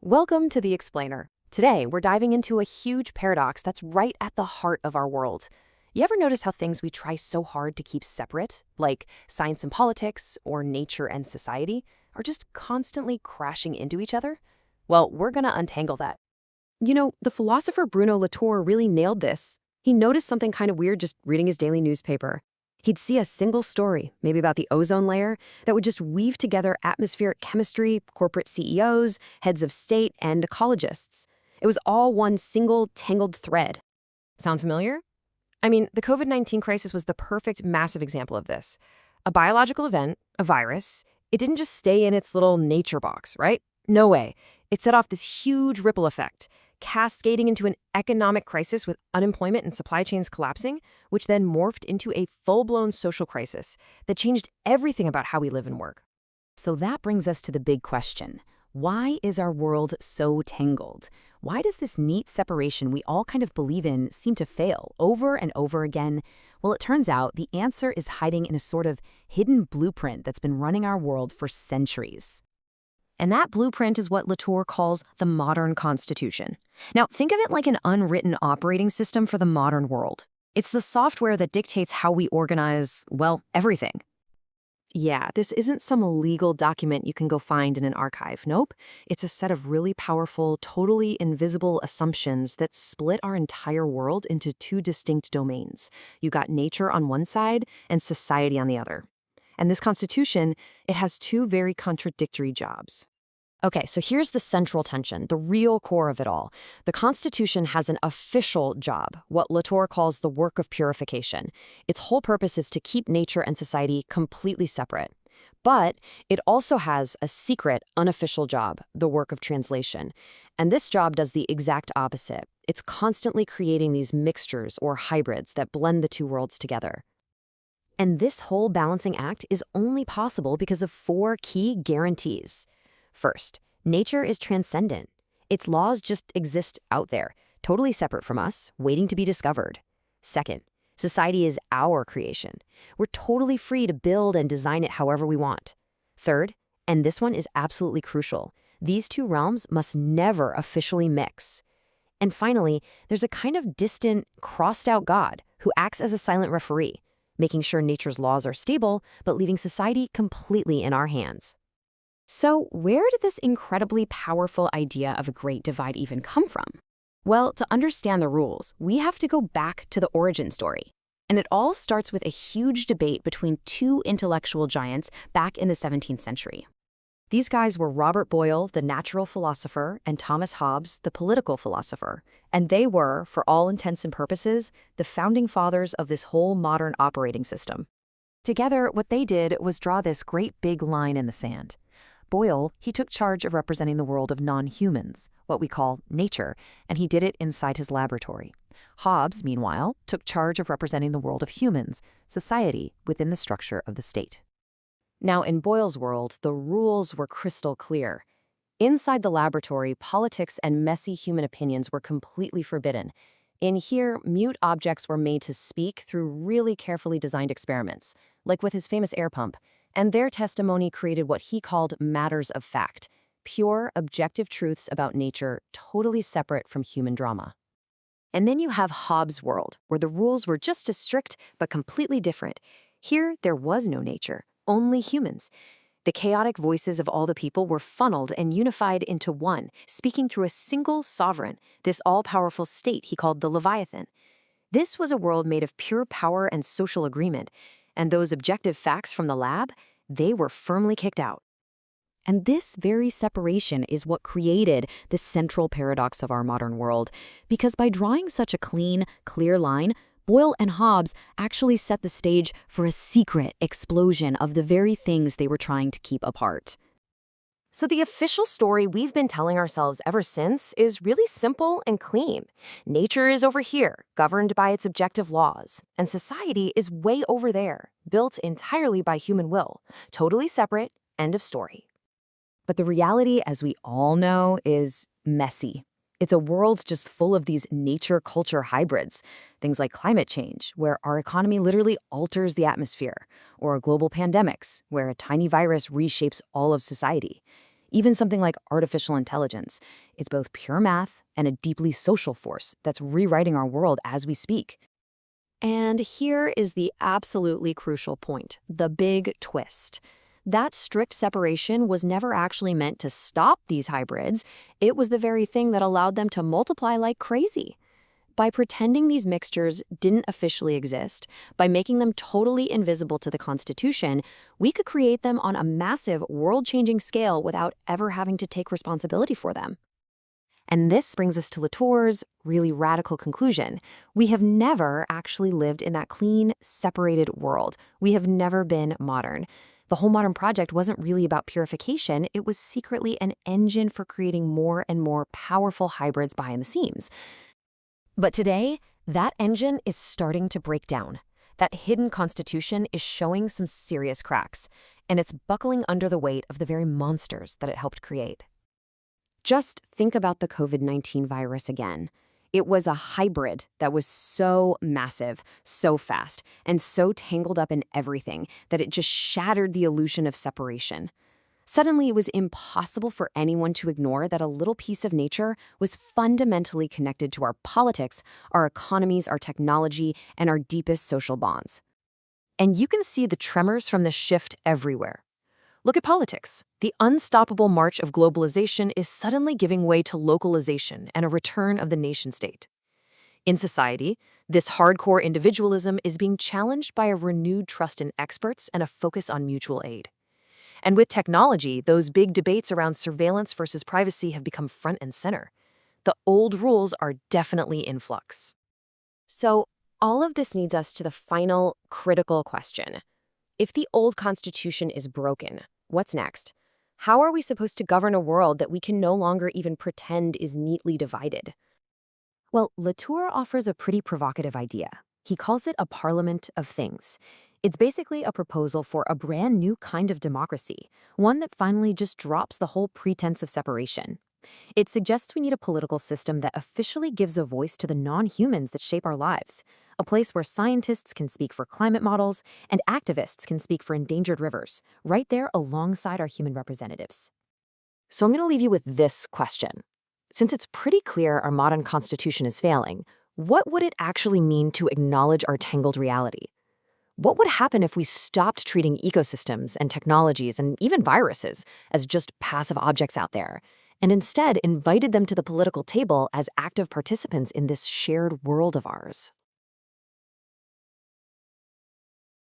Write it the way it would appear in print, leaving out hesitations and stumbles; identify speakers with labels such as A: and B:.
A: Welcome to The Explainer. Today, we're diving into a huge paradox that's right at the heart of our world. You ever notice how things we try so hard to keep separate, like science and politics or nature and society, are just constantly crashing into each other? Well, we're going to untangle that. The philosopher Bruno Latour really nailed this. He noticed something kind of weird just reading his daily newspaper. He'd see a single story, maybe about the ozone layer, that would just weave together atmospheric chemistry, corporate CEOs, heads of state, and ecologists. It was all one single tangled thread. Sound familiar? I mean, the COVID-19 crisis was the perfect massive example of this. A biological event, a virus, it didn't just stay in its little nature box, right? No way. It set off this huge ripple effect, cascading into an economic crisis with unemployment and supply chains collapsing, which then morphed into a full-blown social crisis that changed everything about how we live and work.
B: So that brings us to the big question. Why is our world so tangled? Why does this neat separation we all kind of believe in seem to fail over and over again? Well, it turns out the answer is hiding in a sort of hidden blueprint that's been running our world for centuries. And that blueprint is what Latour calls the modern Constitution. Now, think of it like an unwritten operating system for the modern world. It's the software that dictates how we organize, well, everything.
A: Yeah, this isn't some legal document you can go find in an archive. Nope. It's a set of really powerful, totally invisible assumptions that split our entire world into two distinct domains. You got nature on one side and society on the other. And this Constitution, it has two very contradictory jobs.
B: Okay, so here's the central tension, the real core of it all. The Constitution has an official job, what Latour calls the work of purification. Its whole purpose is to keep nature and society completely separate. But it also has a secret, unofficial job, the work of translation. And this job does the exact opposite. It's constantly creating these mixtures or hybrids that blend the two worlds together. And this whole balancing act is only possible because of four key guarantees. First, nature is transcendent. Its laws just exist out there, totally separate from us, waiting to be discovered. Second, society is our creation. We're totally free to build and design it however we want. Third, and this one is absolutely crucial, these two realms must never officially mix. And finally, there's a kind of distant, crossed-out God who acts as a silent referee, making sure nature's laws are stable, but leaving society completely in our hands. So where did this incredibly powerful idea of a great divide even come from? Well, to understand the rules, we have to go back to the origin story. And it all starts with a huge debate between two intellectual giants back in the 17th century. These guys were Robert Boyle, the natural philosopher, and Thomas Hobbes, the political philosopher. And they were, for all intents and purposes, the founding fathers of this whole modern operating system. Together, what they did was draw this great big line in the sand. Boyle, he took charge of representing the world of non-humans, what we call nature, and he did it inside his laboratory. Hobbes, meanwhile, took charge of representing the world of humans, society, within the structure of the state. Now, in Boyle's world, the rules were crystal clear. Inside the laboratory, politics and messy human opinions were completely forbidden. In here, mute objects were made to speak through really carefully designed experiments, like with his famous air pump. And their testimony created what he called matters of fact, pure, objective truths about nature, totally separate from human drama. And then you have Hobbes' world, where the rules were just as strict, but completely different. Here, there was no nature, only humans. The chaotic voices of all the people were funneled and unified into one, speaking through a single sovereign, this all-powerful state he called the Leviathan. This was a world made of pure power and social agreement. And those objective facts from the lab, they were firmly kicked out. And this very separation is what created the central paradox of our modern world, because by drawing such a clean, clear line, Boyle and Hobbes actually set the stage for a secret explosion of the very things they were trying to keep apart. So the official story we've been telling ourselves ever since is really simple and clean. Nature is over here, governed by its objective laws, and society is way over there, built entirely by human will, totally separate, end of story. But the reality, as we all know, is messy. It's a world just full of these nature-culture hybrids, things like climate change, where our economy literally alters the atmosphere, or global pandemics, where a tiny virus reshapes all of society. Even something like artificial intelligence. It's both pure math and a deeply social force that's rewriting our world as we speak. And here is the absolutely crucial point, the big twist. That strict separation was never actually meant to stop these hybrids. It was the very thing that allowed them to multiply like crazy. By pretending these mixtures didn't officially exist, by making them totally invisible to the Constitution, we could create them on a massive, world-changing scale without ever having to take responsibility for them. And this brings us to Latour's really radical conclusion. We have never actually lived in that clean, separated world. We have never been modern. The whole modern project wasn't really about purification. It was secretly an engine for creating more and more powerful hybrids behind the scenes. But today, that engine is starting to break down. That hidden constitution is showing some serious cracks, and it's buckling under the weight of the very monsters that it helped create. Just think about the COVID-19 virus again. It was a hybrid that was so massive, so fast, and so tangled up in everything that it just shattered the illusion of separation. Suddenly, it was impossible for anyone to ignore that a little piece of nature was fundamentally connected to our politics, our economies, our technology, and our deepest social bonds. And you can see the tremors from this shift everywhere. Look at politics. The unstoppable march of globalization is suddenly giving way to localization and a return of the nation-state. In society, this hardcore individualism is being challenged by a renewed trust in experts and a focus on mutual aid. And with technology, those big debates around surveillance versus privacy have become front and center. The old rules are definitely in flux. So, all of this leads us to the final critical question. If the old constitution is broken, what's next? How are we supposed to govern a world that we can no longer even pretend is neatly divided? Well, Latour offers a pretty provocative idea. He calls it a parliament of things. It's basically a proposal for a brand new kind of democracy, one that finally just drops the whole pretense of separation. It suggests we need a political system that officially gives a voice to the non-humans that shape our lives, a place where scientists can speak for climate models and activists can speak for endangered rivers, right there alongside our human representatives. So I'm going to leave you with this question. Since it's pretty clear our modern constitution is failing, what would it actually mean to acknowledge our tangled reality? What would happen if we stopped treating ecosystems and technologies and even viruses as just passive objects out there, and instead invited them to the political table as active participants in this shared world of ours?